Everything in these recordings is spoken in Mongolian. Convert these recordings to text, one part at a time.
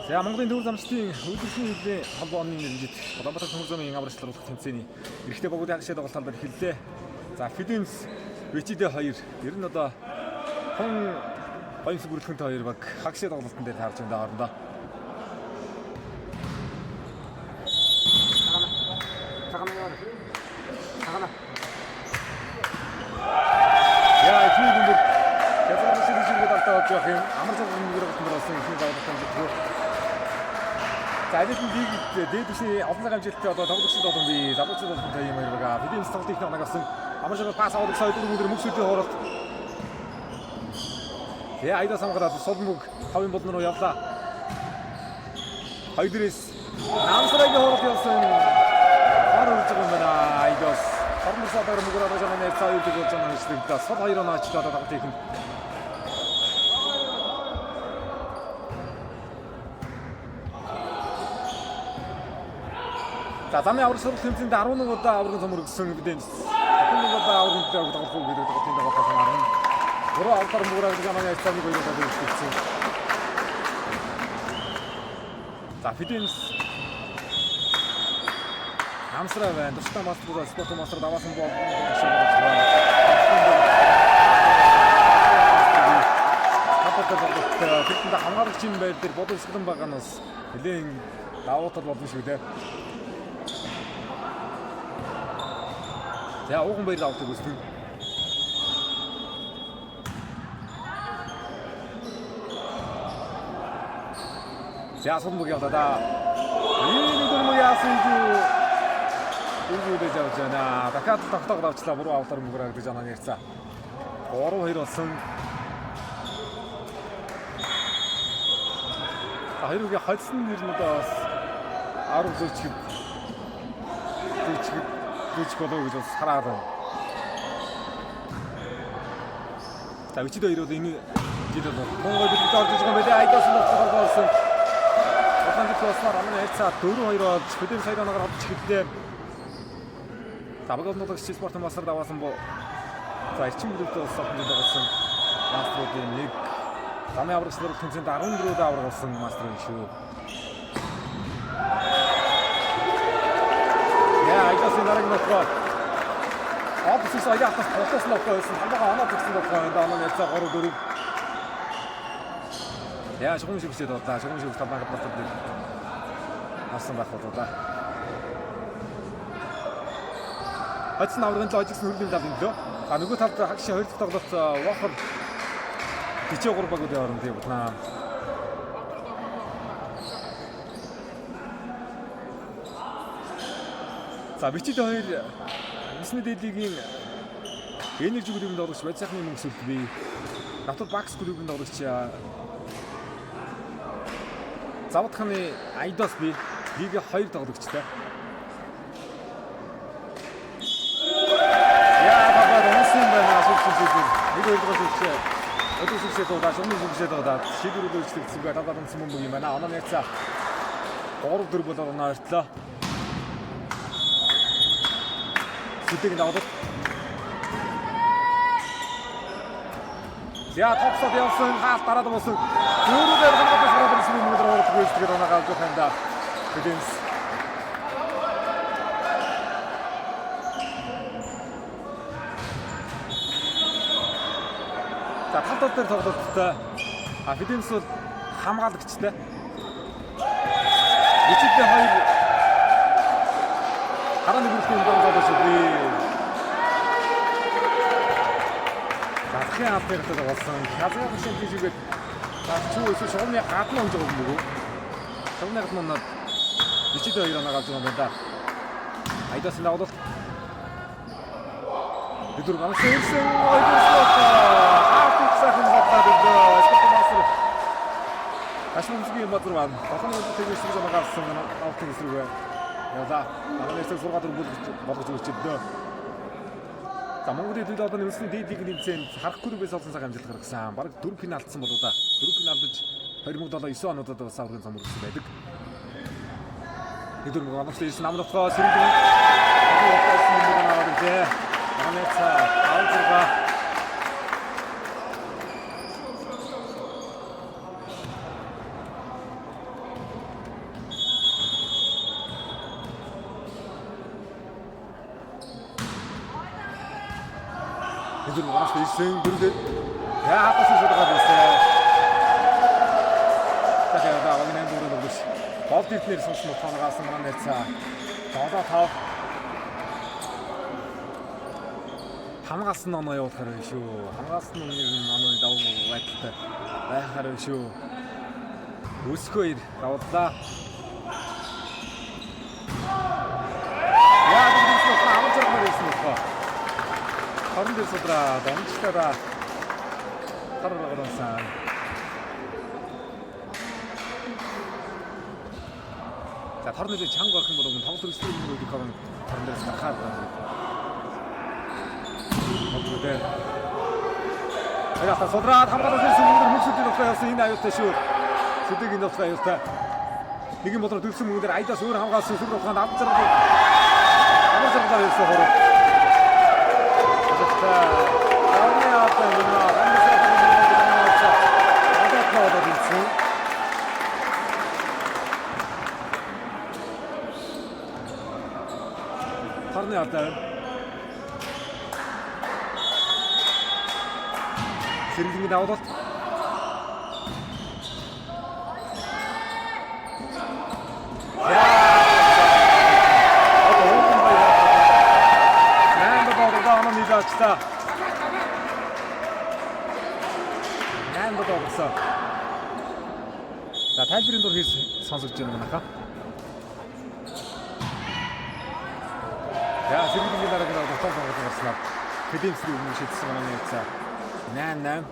За Монголын төвөр замчдын өдөржиний хилээ холбооны нэрнжид Улаанбаатар төмөр замын амрагчлалуулах тэмцээний эрэгтэй богдын хагшаад байгаа талбар хиллээ. За Фиденс Вичидэ 2 ер нь одоо хон хоёрс бүрэлдэхүүнтэй хоёр баг хагшаад тоглолтын дээр таарч байгаа хоорондоо. Яа ихний дүндээ Язгар ширхэг давтаа болж байгаа юм. Амар цаг өмнөөр болсон ихний давтаа гэж. За энэ лиг дээд түвшний олон хэмжээлтэй одоо тоглогчид олон бий. Залуучууд болонтой юм байгаа. Фиденс тоглолтын нэг нагасан амар цаг пас авах сая дөрөв мөксөдийн хооронд. Тэгээ айдас хамгаалаад Солмог хавын болон руу явлаа. Хайдрис намсраагийн хооронд явсан. Хар үрж байгаа юм байна. Айдас Хормсадаар мөгрөө байгаа нэг цаа юу гэж болж байгаа юм шиг даа. Сод хоёр оноочлоо тоглолт хийх нь. За замын аврал сурах тэмцээнд 11 удаа аврагын цом өргөсөн Фиденс. 11 удаа аврагын дээр тоглох гэдэг тоглолтын дээр болсон арга. Гурав авдар мөрөг замын эцэг хоёр удаа дүүцсэн. За Фиденс Намсраа байна. Тусдаа маструудаа спорт мастер даваасан бол тэнд хамгаалагчийн байр дээр бодолсгон байгаа нь бас нэлээд давуу тал болно шүү дээ. За ууган баяр авдаг үстэй. За Солмог явлаа да. Энэ дөрмөг яасан юу? Үгүйдэж явж байна. Дахиад тогтоогод авчлаа. Буруу авдар мөгрөө гэж анаа ярьцаа. 3-2 болсон. Хоёрыг хоцсон нэр нь одоо 10 зүүчгэд болоо гэж бас хараад байна. За Вичидэ 2 бол энэ жил бол Монгол бид орж байгаа юм байна. Айдас нь болсон. Улаанбаатар класнаар амны хайцаа 4-2 болж Фиденс сайдаагаар авч ихэвлээ. Табагд нутагч спорт мастер даваасан бо. За эрчим бүрэлдэхүүн болсон юм болсон. Маструудын нэг замын аврагч нар тэмцээнд 14 удаа аврагсан мастер юм шүү. Яа, айдас нарыг нөхөө. Опсис айдас процесс нөхөөсөн. Хамгаалаа оноо гэсэн байгаа юм даа. Манай яцаа 3-4. Яа, шугам шигчээд удаа. Шугам шигч табаага батдаг. Асан байх болоо да. Хацсан аврагын логикс нүрлийн тал юм лөө. А нөгөө талд хагшийн хоёр дахь тоглолт Вохор 43 баг үдээ орно тийм байна. За Вичидэ 2 Нисний дээлигийн энержи клубын тоглогч Бацахны мөнгөсөлт бий. Натур Бакс клубын тоглогч Завдханы Айдас бий. Лигийн 2 тоглогчтой. Яа бабаа онсын байна асуусан. Нэг хоёр тоглогч өдөрсөж дуудаа, шумны зүгшээд дуудаа. Шийдвэрүүд үйлчлэгдсэн бай. Таваад онсон мөнгө юм байна. Оноо яцаа 3-4 болоод оноо ортлоо. Сүтэг даваад. За топсод явсан хаалт дараад болсон. Өөрөөр хамгаалж байгаа юм шиг мөнгөөр орох үйлчлэгээр оноо гаалж байгаа юм да. Фиденс. За тал дээр тоглолттой. Фиденс бол хамгаалагчтай. Вичидэ 2 харааны бүрэлдэхүүн дагуулж бий. Захын апдейтер болсон. Хязгаар машин хийгээд чүү эсвэл шугамны гадна онж байгаа юм уу? Шугамны гадна Вичидэ 2 оноо гарч байгаа юм байна. Айдас даваад Бидөр ганцхан ирсэн сайхан батаад байгаа. Спорт мастер. Ашмунгийн бадар байна. Батны тэгээс шиг байгаарсан автын эсрэг. Яа, манай эсрэг сургаалт болгож өгчихдээ. За Монголын төдий одоо нэмсэн дээд лигийн тэмцээнд харахгүй рүүгээс олсон цаг амжилт гаргасан. Бараг 4 финал алдсан болоо да. 4 финалдж 2007-9 онуудад бас аврагын цом өргөсөн байдаг. Бидөр Монголд ирсэн намнахаа сэргэн. Манайца аутга Дөрөв гарч ирсэн. Дөрөв. Яа хатас шударгаад ирсэн. Тэгэхээр агнаа дөрөв өгс. Болд ирднэр сонсон утгаагаас манай нэрцаа. 7-5 хамгаалсан оноо явуулахаар байна шүү. Хамгаалсан онооны давуу байдалтай байхаар байна шүү. Өсгөө давууллаа. Яа дэрс нөх амжирх мөрсөн нөх. Харин дэрс удраа домчтараа тарлагаасан. За торнод чанга байх юм бол тоглолт өсвөрийн үеийг харин торнодоос гарахаар байна. Окей. Яа содраад хамгаалсан сүмээр мөсөд явсан энэ аюултай шүү. Сэдийг энэ утгаа аюултай. Нэгэн бодлоо дөрсөн мөнгөөр айдаас өөр хамгаалсан сүмээр ухаанд авцардаг. Авцардаг байсан хороо. Тэгтээ арны атаа наа Тарны атаа Сэргэлэнгийн давуулалт. За тайлбарын дур хийс сонсогдож байна манайхаа. Яа сэргэлэнгийн дараагийн дотор тоглолт Филипсийн өмнө шийдсэн манай нэрцээ 8-8.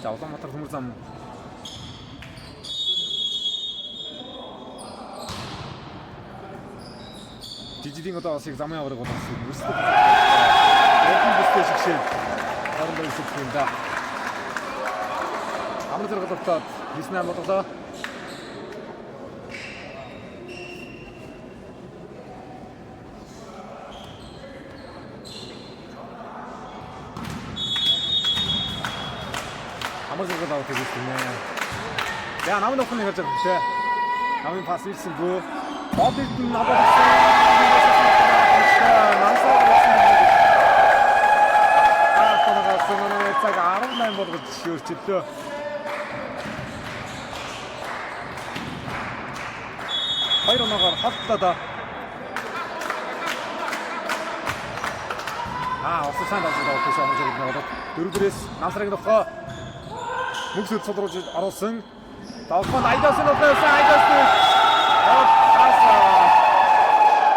За Улаанбаатар төмөр зам Жижигдийн одоо бас их замын авраг болсон. Үрсдэг. Яахан бүстэй шигшээ. Орондоо ирсэн юм да. Амар зэрэг болоод 9-8 боллоо. Амар зэрэг болоод ирсэн нэ. Яа намын охин нэг гэж байна. Намын пас ирсэн бөө. Бобид наваа. цаг 18 болгож шөөрчлөө. Хоёр оноогоор холтлоо. Осан дасаад авах гэж байна. Дөрөвдөрөөс насраг нөхөө мөнгөд цодруулж оруулсан. Давхан айдаас нь угаасан айдаас нь.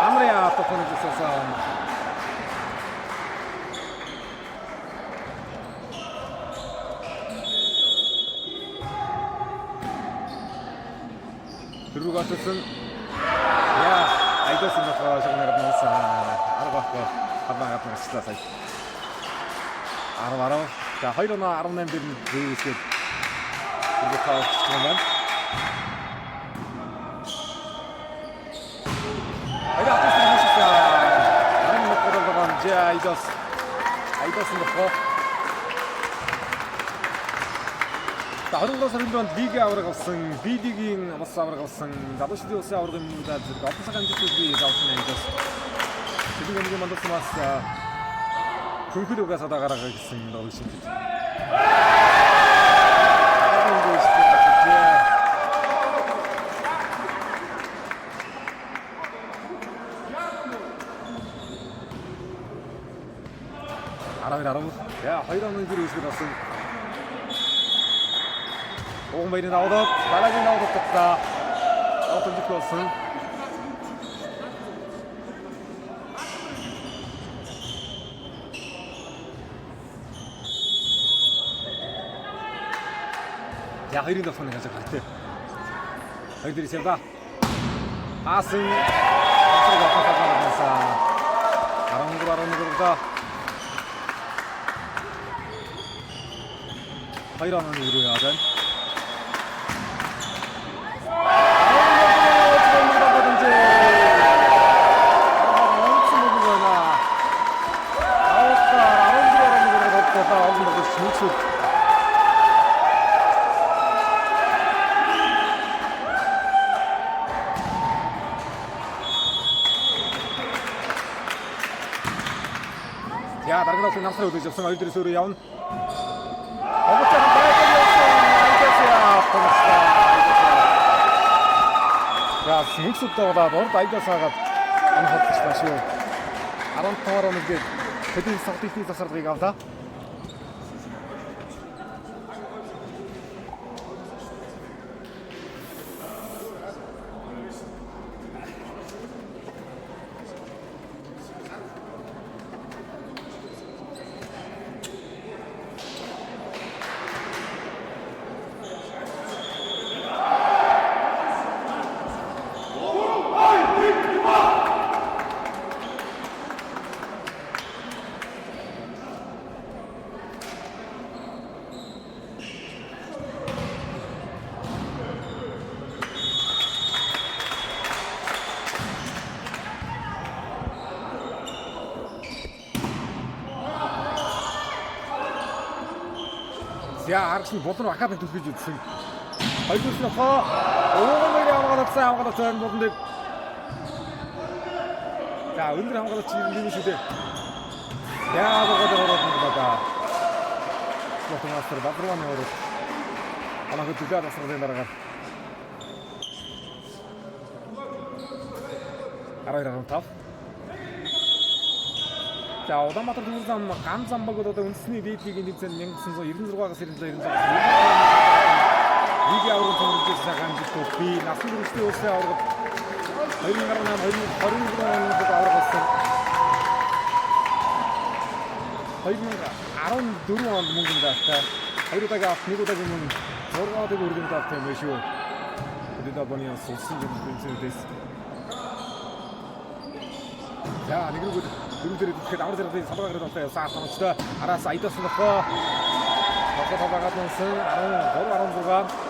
Амрия тохонож ирсэн. Дөрөвгөөсөн. Яа, айдаас нь нөхөө шагнаад нуусан. Аргаахгүй. Хабагаад нэслээ сая. 10. За 2-18 дээр дээвсгээд ингэ таач юм байна. Айдаас нь нуусан. Арин нөхөөрөө жаа айдаас нь нөхөө. За 20 сарын донд лиг авраг авсан, B-ийн бас авраг авсан, залуучдын улсын аврагын мандат олон цагаан жилийн авсан айдаас. Тэдний мандат бас Күнхэл угаасаа гараа гэсэн нэг шиг. Яа, 2-1 гэр үүсгэж авсан. Оомбайны даваад, балагийн даваад татсан. Автомобиль болсон. Я хоёрын давхныг хасах хэрэгтэй. Хоёр дээрээс явда. Асан. Асраг авахтаа. 13 да. Хоёр оноо ирүү яваад байна. За дараагийн тоглолтын намсраа үлээж авсан хоёр дээрээс өөрөө явна. Обоцсон байгаад явсан. За мөнгөсөд тоглоод урд айдасаагаад анхаарч шүү. 15-аар оногдээд тэдний согтын засварлагыг авлаа. За аргын болон ахаад төлөж үзсэн. Хоёрдугаар нь ууган хамгаалсан болоныг за өндөр хамгаалагч юм шүү дээ. Яа болоод байгаа. Болон астер бадрууны орол. Анаа хөдөлгөөн асрын дараагаар 12-15. За Улаанбаатар дүүрэн ганц замбаг одоо үндэсний лигийн тэмцээнд 1996-аас 97-аас лигийн аврагын томролж ганцлуу би насан туршийн улсын аврагт 2018-2021 онд аврагсан. 2014 онд мөнгөнд автай. Хоёр удаагийн авт, нэг удаагийн мөнгө 6 удаагийн өргөнд автай юм шүү. Өдөө бонио сулсын тэмцээнээс. За нэг рүү дөрөвдөр идэхэд амар зэрэг салбараар ирээд байна. Саа томчтой араас айдасан нөхөө. Багтаа багаад нсэн 13-16.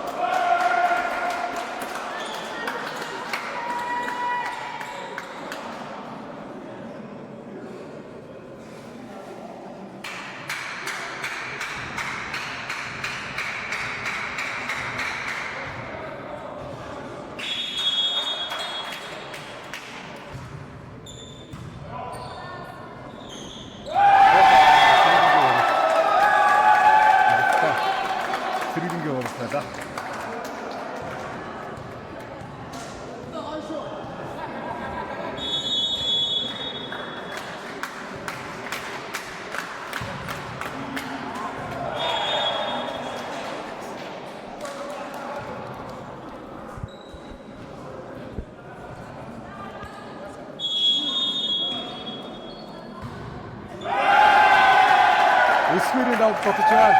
Үсмэрийн давд батж байна.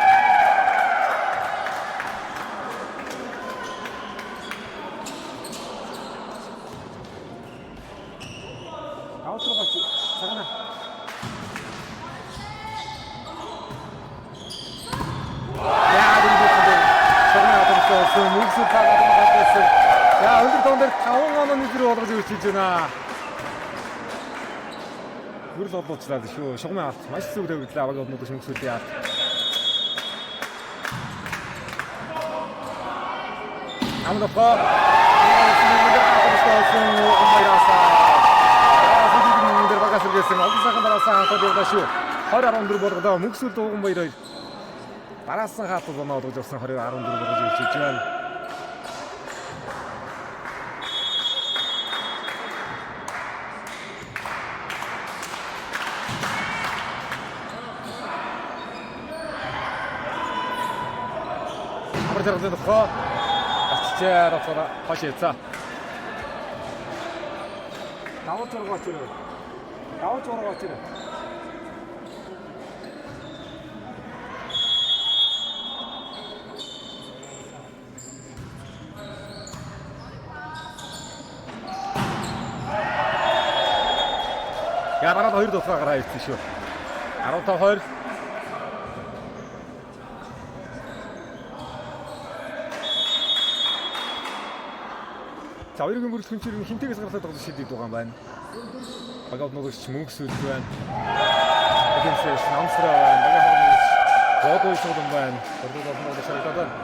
Аутрогоч цагна. Яа дэрэгдээ. Цагна авчихсан. Мөнгөсөд тагаад байгаа. За өндөр тоон дээр 5 оноо нэмэр болгож өгч байна. Гүрэл одлуучлаа шүү. Шугамын авт маш зүг тавигдлаа баг однууд шөнгөсөлтэй яа. Амнапа. Олонсахан дараасан хатад явдаа шүү. 2014 болгодоо мөнгөсөл дууган баяр хоёр. Дараасан хатад оноо олгож авсан 2014 болгож өгч байна. Амарчаргын тохоо аччаар аваа хашээца. Давж ургаач юу? Давж ургаач юу? Яарад хоёр дуусаа гараа ирсэн шүү. 15-20. За хоёрын бүрэлдэхүүн чинь хинтээс гараад байгаа шийдээд байгаа юм байна. Багаад нөгөөч мөнгөс үлд байна. Тэгээс намсраа байна. Багаад бодож суудан байна. Бодож шалгаад байна.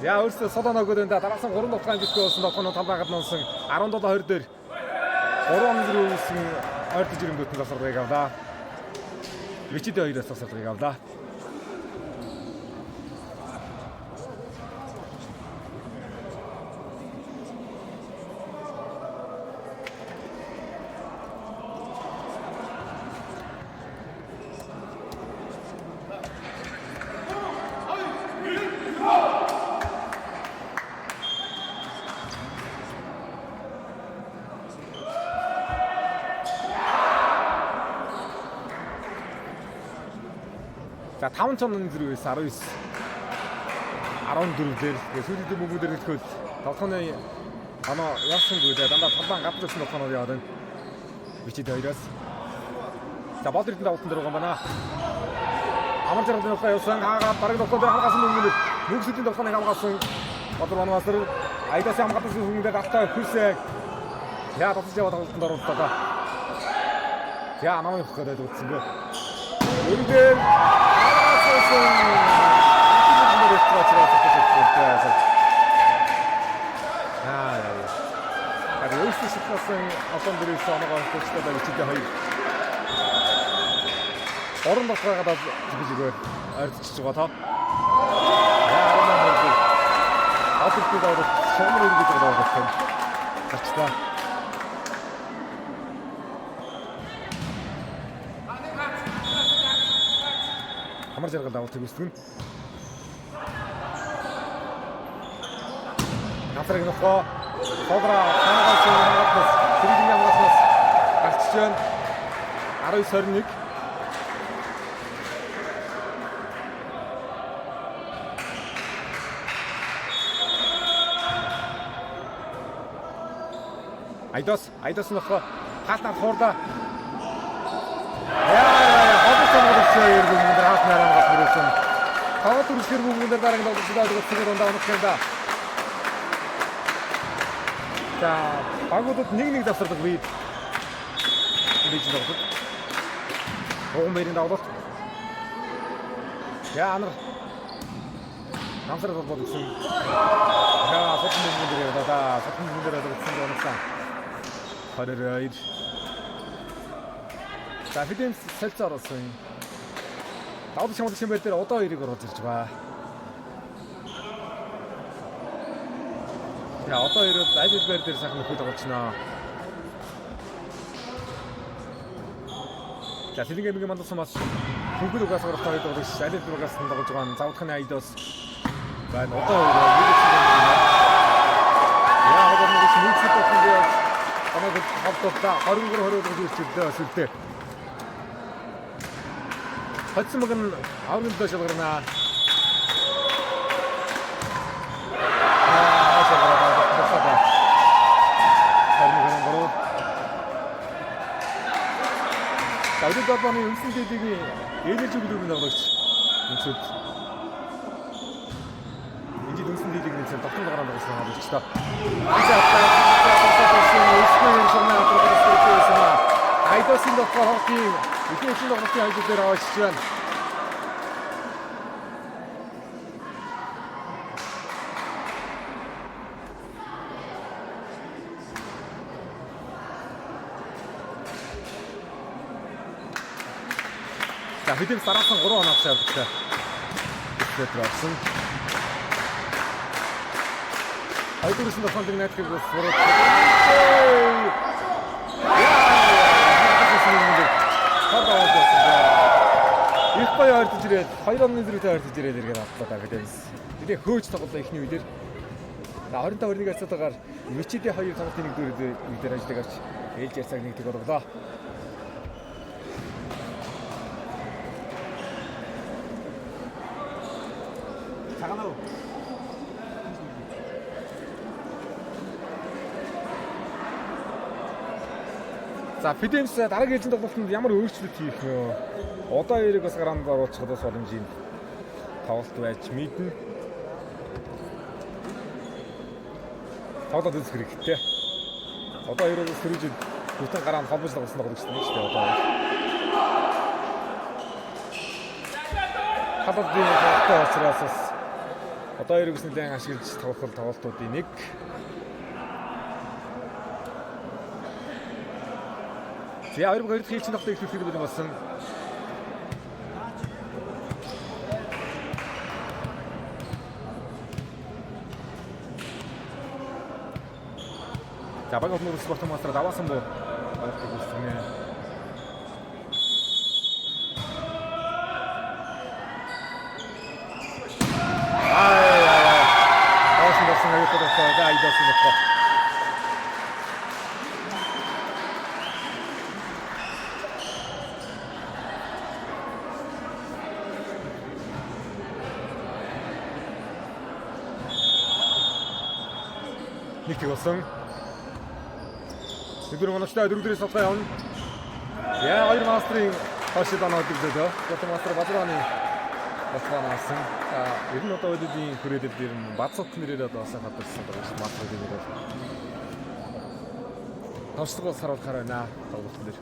За өөрсдөө солоно өгөөд энэ дараасан 3 дугаар ангилтгүй болсон тоглоно талбайгаад нунсан 17-20 дээр 3 он зэрэг үүсэн ойртож ирэнгүүтэн засваргыг авлаа. Вичид 2-оос тасалгыг авлаа. За 5 цонны зэрэгээс 19 14 дээр сүүлийн бүгдээр хэлэхэд тоглооны анаа явсангүй дандаа талбай гадуур гэсэн тоглоомор яваад байна. Вичид 2-оос. За бол дэрэнд авалтан дээр байгаа байна. Амар зэрэг нөхөө явсан хаагаад бараг тоглоомор хангасан мөнгөсөдийн тоглоомыг хамгаалсан Бадар Банмастер Айдас хамгаалсан хүмүүстээ галтаа хөрсөө. Яа тасч яваад тоглолтод оруулдаг. За намайг өгөх гэдэг үгсэнгүй. Өргөдөл Өсөж шилжсэн олон дээрээс оноогоо хөтлөж байгаа Вичид 2. Орон батгагаад зүгээр ойртож байгаа та. Атүртүүд аваад шомор үргэж байгаа гэсэн. Гацгаа. Амар зэрэг авалт үүсгэн. Нафраг нөхөө Тодра хангалттай хангалттай сэргийн ямгаас гарч байна. 19-21. Айдас нөхөө хаалтнаар хуурда. Хадсан гэдэг юм дээр хаалтнаар гал хүрсэн. Тавд үрсгэр бүгдээр дараагийн тоглолтод зүгээр ундаа онцгонда. За багуудад нэг давсардаг бий. Ингэж тоглох. Огмэрийн тоглолт. Яа анар. Намсраг болчихсон. Яа сотны мөнгөөр даа сотны мөнгөөр өгсөн онцсон. Хараад. За хэдийн салцаар болсон. Давд шамд шимбэр дээр одоо 2-ыг орж ирж байгаа. За одоо ирээд Айлбер дээр сайхан нөхөд тоглосноо. За Сэлингийн мандсан бас хөнгөл угаас гарах тойд тоглож Айлбергаас тоглож байгаа завдахны Айдос байна. Одоо ирээд яа одоо нэг нийцтэй тоглож анаг хавталтаа 23-20 үргэлжлүүлээ өсөлтөө. Хатсан мгэн аврын дэш шалгарна. Айдас Бабаны үнсэн дэдийн ээлж өгдөг нэгж үнсэд энэ үнсэн дэдийг нэгж тогтмол гараад байгаа юм байна ч та. Айдасын доктор хоккей үхээсэн доктор хайж дээр аваач байна. За хэдийн сараасан 3 оноо шаардлагатай. Тэтгэр авсан. Айдурсын доктор нэгтгэж сураад. Их гоё ойртож ирээд 2 оны зэрэгтэй ойртож ирээд иргээд автлаа гэдэг. Тэгээ хөөж тоглолоо ихний үедэр. 25-21 хацаатаагаар Вичид 2 тоглолтын нэг дээр ажиллаж авч ээлж ярьцааг нэгдэг орлоо. Цагаанаа. За Фидемс дараагийн ээлжийн тоглолтод ямар өөрчлөлт хийх вэ? Одоо эрэг бас гараанд оруулах боломжийн тоглолт байж мэднэ. Тоглолт үзэх хэрэгтэй. Одоо эрэг сэрүүж бүтэн гараанд холбож тоглосон тоглож байна шүү дээ одоо. Хадгалын тоглолтоо учраас одоо эрэг нэлийн ашиглаж тоглох тоглолтуудын нэг. За 22 хийлцэн тогтоох хэрэгтэй болсон. За баг олон спорт мастер даваасан боо. Авах үзснэ. За идэлсэн байна. Нэг тэгсэн. Өдөр гоночтой дөрөвдрээс тоглоо явна. Яа хоёр мастрын хашид оноод ирлээ. Гот мастер Бадраны басванасан. Ер нь одоо үеийн хүрээлэл дээр нь бацок нэрээр одоо хатарсан байгаа мастер дээр бол. Тавшлага саруулахаар байна. Тоглолт дээр.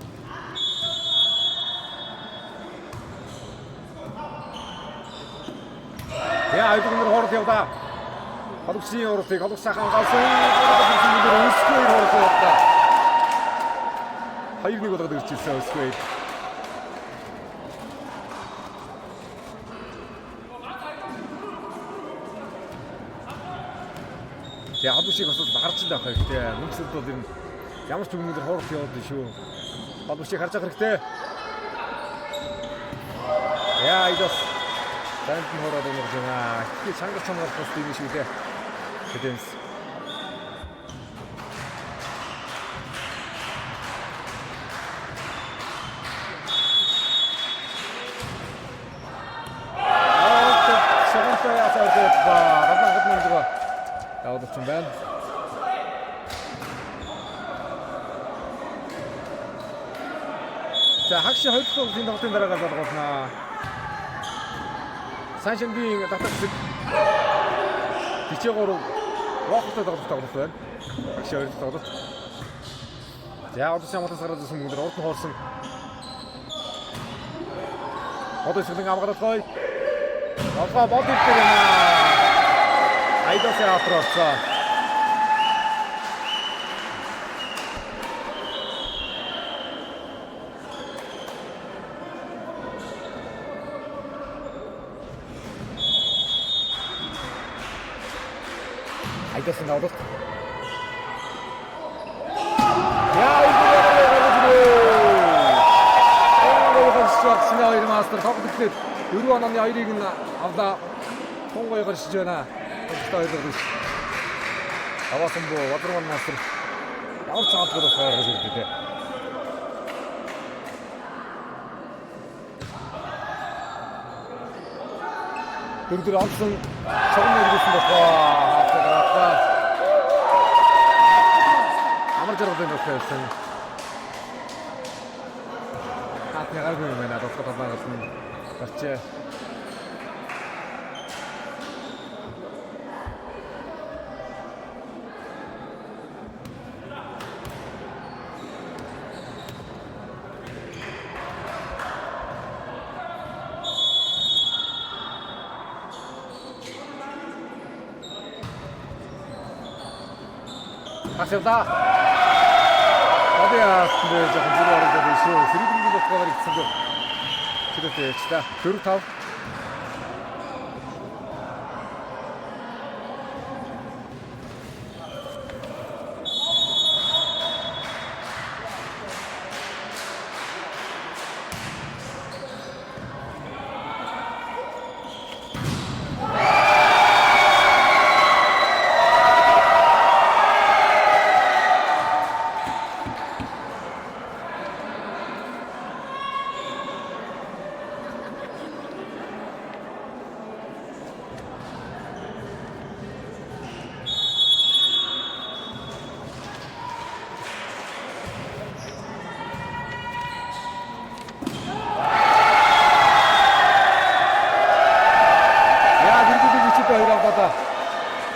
Яа айдгнэр хоорт явда. Халуучны уртыг халуучсахан галсан. Өсгөө хоорт явда. 2-1 болгоод ирчихсэн өсгөө. Тэгээ халуучийг бас харж л байх хэрэгтэй. Мөнхсөд бол энэ ямар ч үгнээр хоорт яваад шүү. Халуучийг харж авах хэрэгтэй. Яа идос. Танд нь хоороод өгөх юм аа. Их чангар чангаар пост юм шүү дээ. Хэдэнс. Явуулсан байна. За хагши хоёрдугаар энэ тоглолтын дараагаар болгосноо. Саншингийн татагсаг Тичээгоор вохтой тоглолт байна. Хагши хоёрдугаар тоглолт. За одоо самтас гараад ирсэн мөнгөөр урд нь хоорсон. Одоо шилэн амгаалт гоё. Алга бод ирдэг юм аа. Айдасаа автралцаа. Айдасаа навдах. Синаа мастер тоглолтод 4 онооны 2-ыг нь авлаа. Хонгой гарч байна. Ойлгож. Авасан боо Бадран мастер. Ямар ч цаалт гарах гэж ирдэг. Дөрөөр онцон цогны ирсэн болохоо. Амар зэрэг нөхөсөн. Яагаад юм бэ? Надад татсан гарчээ. Асевда. Одяас нэ жоохон зүрх оролдоод шүү. Сэргэлгийн боцгоор игцэн гоо. Чирэтэй ч та 4-5.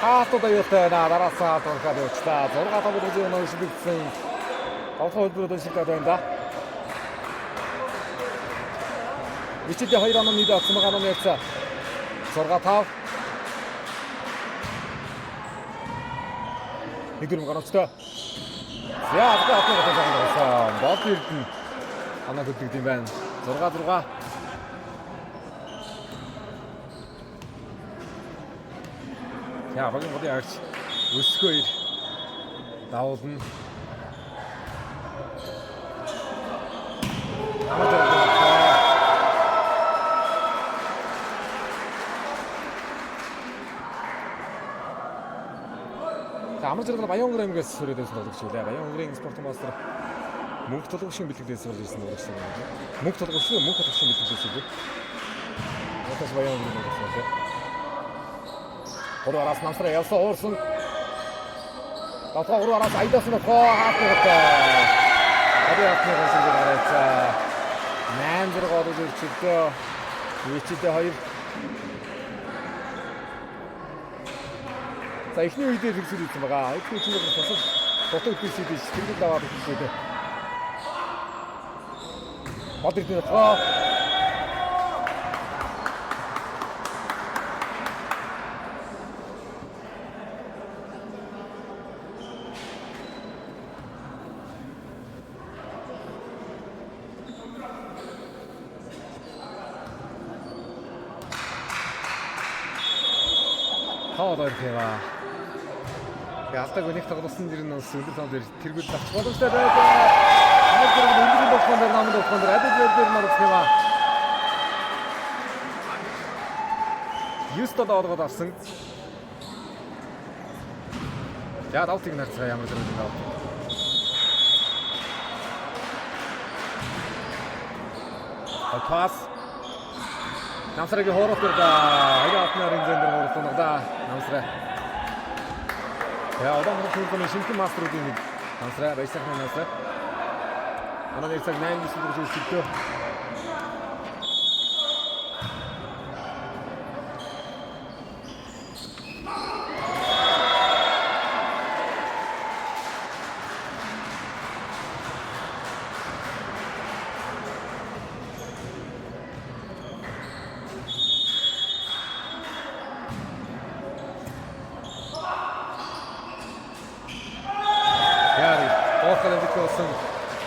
Хаалтууд аюултай байна. Дараасаа тоглоход явчлаа. 6-5 өдрийн өмнө шилжсэн. Тоглох хөдөлгөөнд шилжээд байна да. Вичидэ 2 оноо нийт авсан байгаа нь ярьцаа. 6-5. Нэгдүгээр гарагчтай. Яа, одоо тоглосон. Бод ирдэн. Анаа хөдөлгөд юм байна. 6-6. Яа, багын арч өсгөө ир. Даулна. Амар зэрэг Баян өнгөрэмгээс сүрээдээс болгож үлээ. Баян өнгөрийн спорт мастер мөнх толгошин бэлтгэдээс болж ирсэн болгосон юм байна. Мөнх толгошин бэлтгэдээс үү. Отос Баян өнгөрийн гэсэн. Гурван араас намсраа явсан уурсан. Давхар гурван араас айдаас нь хаалттай. Адиатны гэсэн гараад 8-0 орж ирчихлээ. Вичидэ 2. За эхний үедээ хэрэгсэл хийсэн байгаа. Эхний үеийн процесс дотор үтсэд сэтгэл аваад ирсэн. Бодрын тоо. Хаваархива. Ялтаг өнийг тоглосон дэр нь сүлд тав дээр тэргүүл авч боломжтой байдаг. Амар зэрэг өндөр болгонд намд болгонд адил дээр марцгаа. 9-7 оргод авсан. За давтыг нарцгаа ямар зэрэг юм бэ? Пас. Намсрагийн хоорот даа. Хаяатнаар энэ хоорот даа. Намсраа. Я одоо мөн шинэ мастеруудын нэг намсраа баясахны намсраа. Манай цаг 8 өдөр үзэлтэй.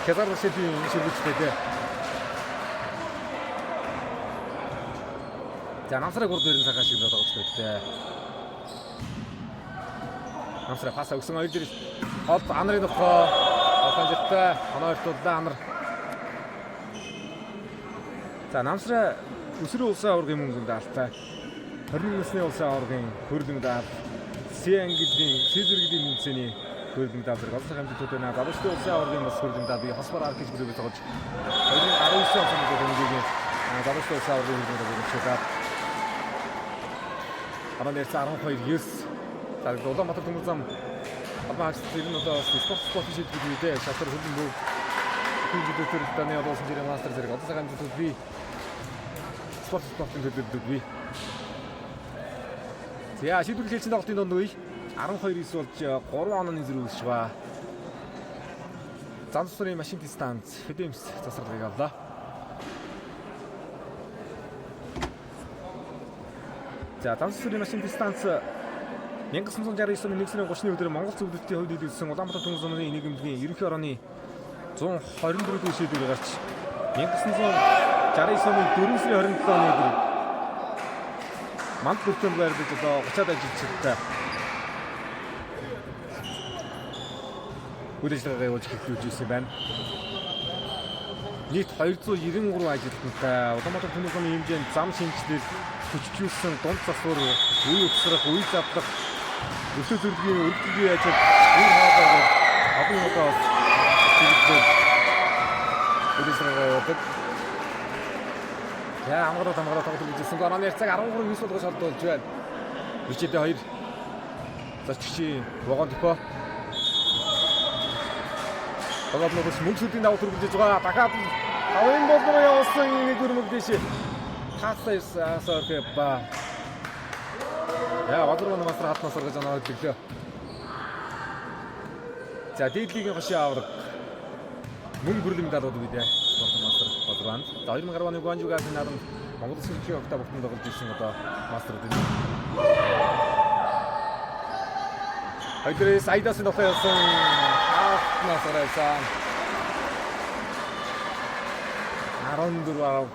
Хязгаар шилжиж шилжүүлдэг. За намсраг урд дээрэн цагаан шиг болоод байгаа ч намсраг пас өгсөн хоёр дээр хол анарын нөхөө олонжтой оноортуулаа анар. За намсраг өсрөө улсын аваргын мөнгөнд алтай 20 насны улсын аваргын хөрөлдөнд даал Сиангидийн Сизэргийн үнцний хөрөлдөнд даал голцох хамтдууд байна. Залуучдын улсын аваргын бас хөрөлдөнд даал би хосбар аркич бүрээс тоглож 2019 онд дөнгөгийн залуучдын улсын аваргын хөрөлдөнд даал Аран дээр 12-9 за Улаанбаатар төмөр зам Алмаас зэрэг нь одоо спорт шийдвэр хийдээ шалтар хөлбөмбөг хөлбөмбөг таны одоо шинжлэх мастер зэрэг одоо цагаан төдөө би спортын төдөө би за шийдвэр хэлсэн тоглолтын донд үе 12-9 болж 3 онооны зэрэг үүсэж байгаа. Занцсрын машин станц Федемс засварлагыг авлаа. За Занцсрын машин станц 1969 оны 1-30-ны өдөр Монгол зөвлөлтийн хувьд идэвхжсэн Улаанбаатар төмөр замын нийгэмдгийн ерөнхий орны 124 шийдвэр гарч 1969 оны 4-27 оны өдөр Мант бүртэн байрлаж одоо 30-аад ажилчдаа үйл ажиллагаа явуулж эхлүүлж ирсэн байна. Нийт 293 ажилтнтай Улаанбаатар төмөр замын хэмжээнд зам шинжилэл хүчжүүлсэн дунд засвар үе өгсрөх үе завдах өсөө зөвлөгийн үйлдвэрийн ажил үе хаадаг олон удаа хэрэгжүүлж явуулдаг. За амгараа тоглож ирсэн гонооны цаг 13-9 болгож холдуулж байна. Вичидэ 2 зочигчийн вагон депо Тоглоомноос мөнгөсүүдийн давуу төрүүлж байгаа. Дахиад авын болроо явуулсан нэг өрмөг дэш. Таасаа ба. Я бодроо намасраа хатнаас оргож оноо дэглээ. За дээдлигийн хошин авраг мөнгө бүрлэмд дарууд бидээ спорт мастер бодроонд. За 2010 оны Гуанжугаас надан Монгол Улсын хокта бүхэн тоглож ирсэн одоо мастерууд энэ. Хайдрээс айдаас нь тохиолсон Насарайсан 14 За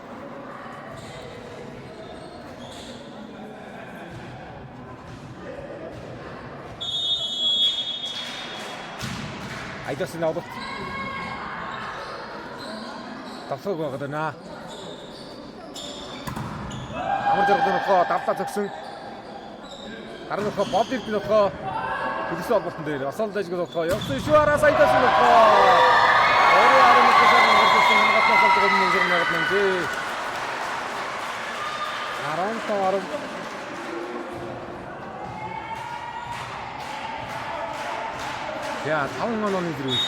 Айдасын авалт. Давсаг байгаадана. Амар зэрэг нөхөө давтаа зогсон. Харин нөхөө бод ирэх нөхөө төлөсөн холболтон дээр осол дайжгал нөхөө явсан шүү араас айдасын нөхөө. Өөрөө харин нөхөө гэрсэн хангалттай болдог юм шиг нэг юм дээ. 15 Я 5만 원이 들어있어.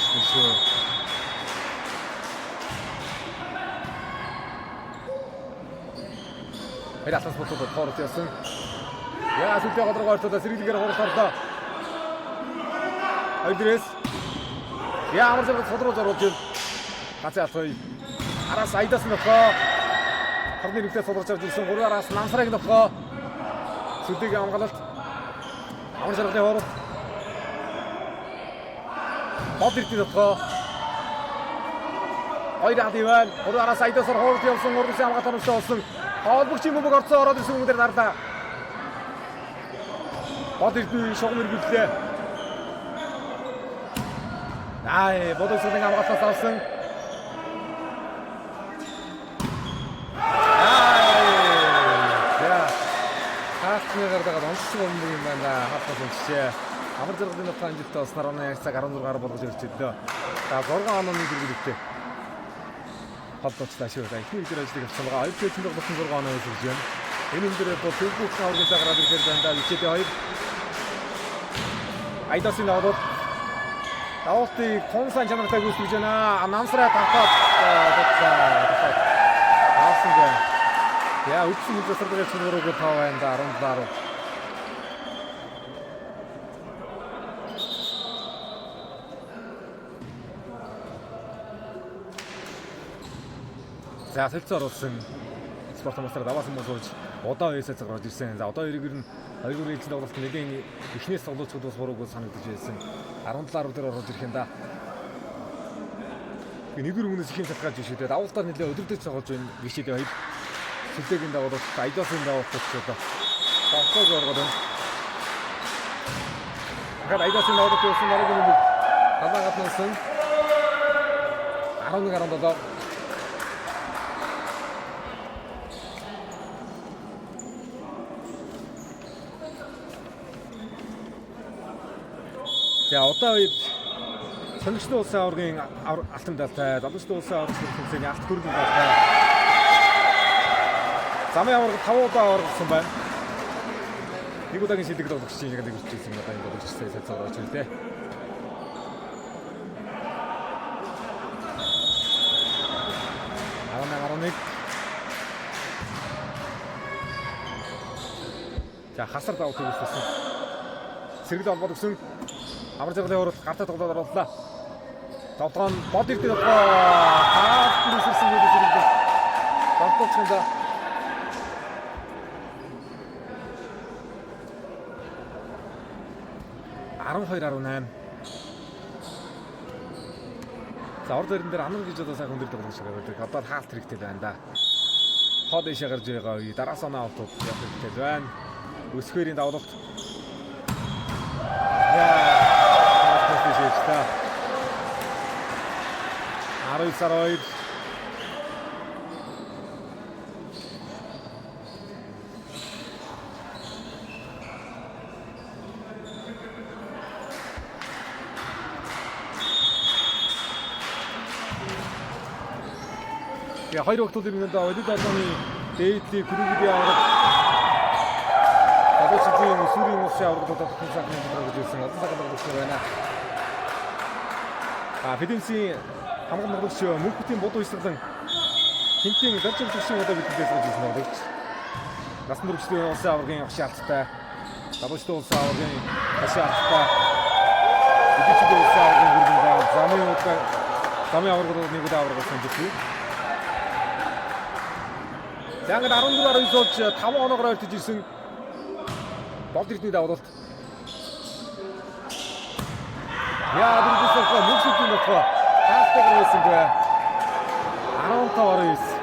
Эд атас ботод тоорот ясан. Яа сүлтэйг одоргоо ортоо сэргэлгээр хоорох тартаа. Айдрес. Яа амар зэрэг содроо зоруулж байна. Гацаа алхой. Араас айдас нөхөө. Харны нүхтэй содрож авч ирсэн 3 араас намсраг нөхөө. Сүлтэйг амгалалт. Амар зэрэг хоорох. Бод ирдэг нөхөө. Ойраад ивэн. 3 араас айдасаар хоорох явсан 3 хамгаалалтаа нөхөө болсон. Хоолбогчийн мөмөг орцоо ороод ирсэн хүмүүс дээр дарлаа. Бод ирдүү шугам эргүүллээ. Бодосгийн хамгаалтаас авсан. Хатны гардаг онцлог юм байна. Хатсан чишээ. Амар зэрэгний нөхөн амжилттай болсноор оны цаг 16-аар болгож өрчөлдөө. За 6 онооны зэрэгтэй. Холбооцтой шүү. Ихний дээр ажлыг авсан байгаа. Ойл чөлтөнд болсон 6 оноо үзэж байна. Энэ өндөр бол Facebook хаврагтай гараад ирэхээр байна. Вичэдэ 2. Айдасын аваад давалтыг консан чанартай гүйцэтгэж байна. Намсраа тавтаад авсан байна. Яа үтсэн үзэсэр дээр цэвэрэг тав байна да 17. За солилцоо оруулсан спорт хамаасаар даваасан мөсөж удаа үесээ гарч ирсэн. За одоо эргээр нь 2 ээлжинд тоглолт нэгэн эхнээс тоглолцоодоос бурууг санагдаж байсан. 17 дээр орж ирэх юм да. Нэгдүгээр өмнөөс ихийн цатгааж шүү дээ. Давуултаар нэлээ өдөрдөж тоглож байна. Вишэдэ 2. Сүлтэйгийн давуулт айдасын давуулт болчихлоо. Бонхог оргоод байна. Гад айдасын давуулт явуулсан дараагийн нэг халаагаад нуусан. 11-17. За одоо үед Сонгочтой улсын аваргын алтан медальтай, Залуучдын улсын аваргын тэмцээний алт хөрөнгө медальтай. Замын аварга 5 удаа аваргасан байна. Нэг удаагийн шилдэг тоглогчийн нэг үлчсэн одоо энэ тоглогчтой салцаар орж ирлээ. Араныг за хасар давуу төгссөн. Сэргэл олбод өгсөн. Амар зэрэглээ хөрөлт гартаа тоглоод орууллаа. Тоглоом бод ирдэг нөхөө. Ирсэн гэдэг зэрэг. Тоглолцонд 12-18. За орд дөрөн дээр амнаг гэж одоо сайхан өндөр тоглож байгаа байдаг. Одоо хаалт хэрэгтэй байна да. Хоод ишээ гарч байгаа үе дараас оноо авт явах хэрэгтэй байна. Өсгөрийн давлалт. Та 12-12. Я хоёр өгтөл ирнэ да одод одооны дээдли гүрүүгийн авраг. Одоо чиглэлийн сүрийн усын аврагуудад тусах юм гэж хэлсэн. Одоо цагаан тоглогч байна. Фиденсийн хамгаалал тоглогч мөнхөтийн бодуу хисгэлэн хинтийн дөржин төвшин удаа бидлээс гэж хэлсэн тоглогч. Насан туршийн улсын аваргын агшаалттай. Залуучдын улсын аваргын агшаалттай. Эдгээр улсын аваргын гүргэн замын аваргууд нэг удаа аваргасан гэж үү? За ингээд 14-аар суулж 5 оноогоор ортож ирсэн Бод ирдний давуулт. Яа дөрөвдөө мөчөдний нөхөө таастайгаар байсан гэ 15-аар ирсэн.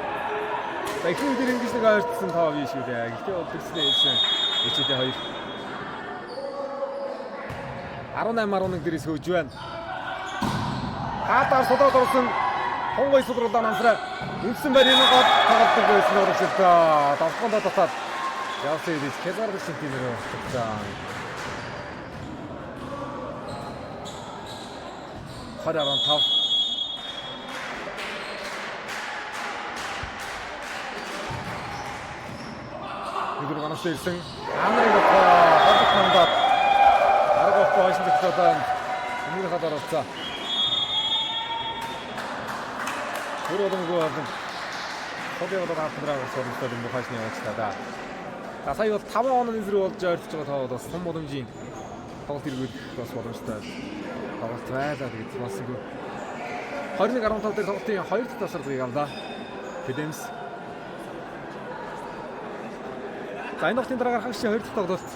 Дахин дээр ингэж нэг ойртсон тав биш үү дээ. Гэхдээ бол тэрснээ хэлсэн. Ичээдээ 2. 18-11 дээрээс хөөж байна. Хатаар судаад орсон хонгой судралаа намсраа үндсэн барины гол тоглолтог байсан оролцолтой. Давхандаа татаад явсан ирээд Хязгаард шинтийнээр болчихсон. 20.5 Игэр ганаас ирсэн Амрыг хадгалаад арга хойсон дэвтээд өмнө хадаар орцоо. Өөрөөрөө хоолойгоо хатдраа сорностой юм хашны явуулчихлаа да. Сая бол 5 оны зэрэг болж ойртож байгаа тоо бас том боломжийн тоглолт иргүүд бас боломжтой. Тоглолт байлаа тэгээд бас 21.15 дээр тоглолтын 2 дахь тасалбарыг авлаа. Фидемс. За энэ тоглолтын дараа гарах шиг 2 дахь тоглолт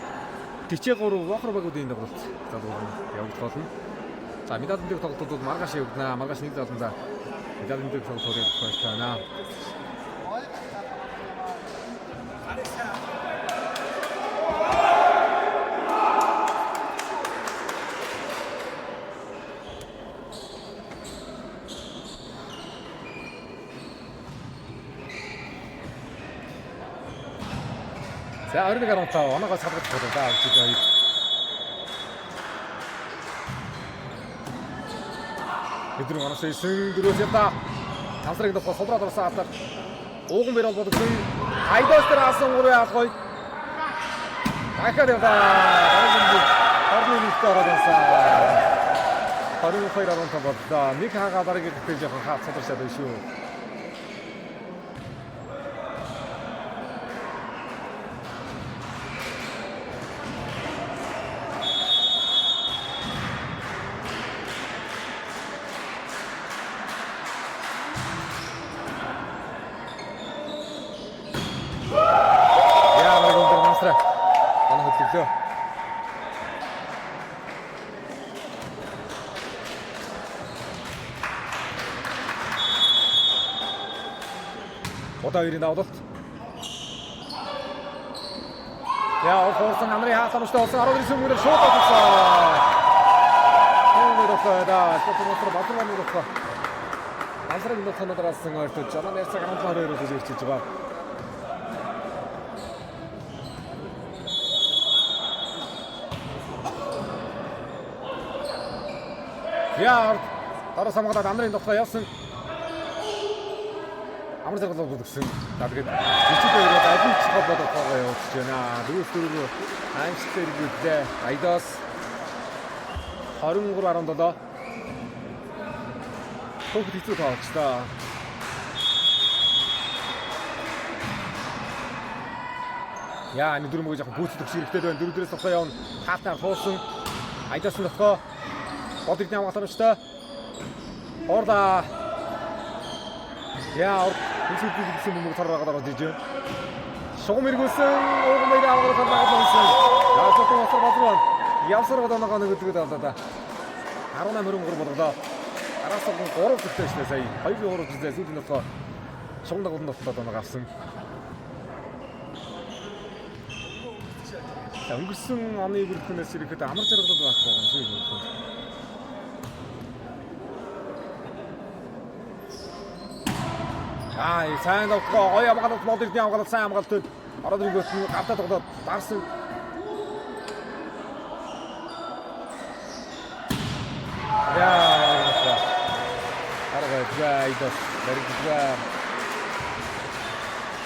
Тичээ 3 Вохор багуудын тоглолт явагдах болно. За медаль дээх тоглолтууд маргааш явагдана. Маргааш 1-7-нд медаль дээх тоглолтыг байна. За 21.5 оноогоо салгаж болоо гэж байна. Эдрэг оноос исэн дөрөв явда. Тансрыг дохоо собраад орсон атар. Ууган бэр бол бодсон. Айдостер асан үрээ алгой. Дахиад явда. Орны нэгт ороод байсан. 22.5 боллоо. Нэг хагаа дараагийн гэтэл жоохон хаа цадарчаад байна шүү. Одоо хоёрын давлалт. Яа, хоосон амрын хаасамжтай болсон 19 мөрөөр шууд авсан. Өнгөд авлаа. Спортмостр батрын авлаа. Ансрын нөхөнд дараасан ойртож жаман ярьцаг 12-оор гэж ирчиж байгаа. Яа, дараа самгалаад амрын нөхөө явсан. Амар зэрэг болоод гэсэн. Тэгээд жижигдээ ажил чухал бодох байгаа явуулж байна. Дөрөв дөрөв Айнштейн гэдэг Айдас 23.17 Төгс хэцүү тооцлоо. Яа, энэ дөрмөг яг гүйцэд өгч хэрэгтэй байна. Дөрөвдөрөөс тоглоо явна. Хаалтаар хуусан. Айдас нөхөө бодыг нямаа тарамжтай. Орда. Яа, Үсэд гэсэн юм уу тараагаад ороод ирж байна. Шугам эргүүлсэн ууган баяраа аваад тараагаад онсон. Яасаа тосор бодлоо. Явсараад оноогоо нөгөөдгөө авлаа да. 18-23 болголоо. Араас нь 3 зүгтэй шнэ сая. 2-3 зүгтэй сүүлийн нөхөө шугам дагуулсан тоглоод оноог авсан. Өнгөрсөн оны бүрхнээс ирэхэд амар жаргалд байхгүй юм шиг. Аа, сайн давтгаа гоё амгалт модерны амгалт сайн амгалт ороод ирэнгүүт гавтаа тоглоод дарсан. Яа. Арга айдас дэрэгдээ.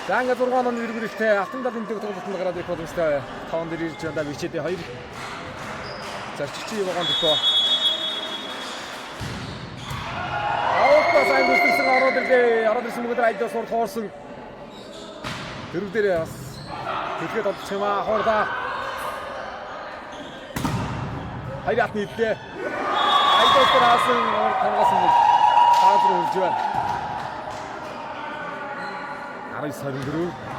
Данга 6 оны иргэрэлтэй алтан далын дэг тоглолтод гараад ирэх боломжтой. Тоон дээр ирж байна бичээд 2 зарчигчийн явагаан дөхөө. Сайн гүйцэтгэсэн ороод ирсэн мөгөдөр айдас урд хоорсон. Дөрөв дээр бас тэгэхэд олчих юм аа хоордаа. Хайрат нийтлээ. Айдас таасан урд хангасан нэг хаалт үрж байна. 19-24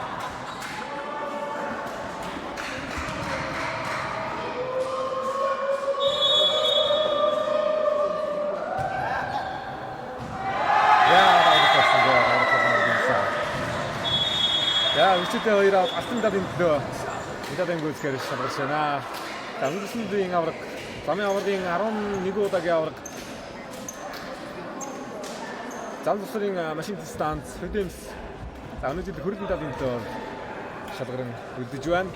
Үчигдээ хоёроо алтан далын төлөө медалийн гүйцэтгэж шалгаж байна. Өнгөрсөн жилийн авраг, замын аврагын 11 удаагийн авраг Зам тусрын машин станц Freedoms за өнөөдөр хөрөлд давын төлөө шалгаран үлдэж байна.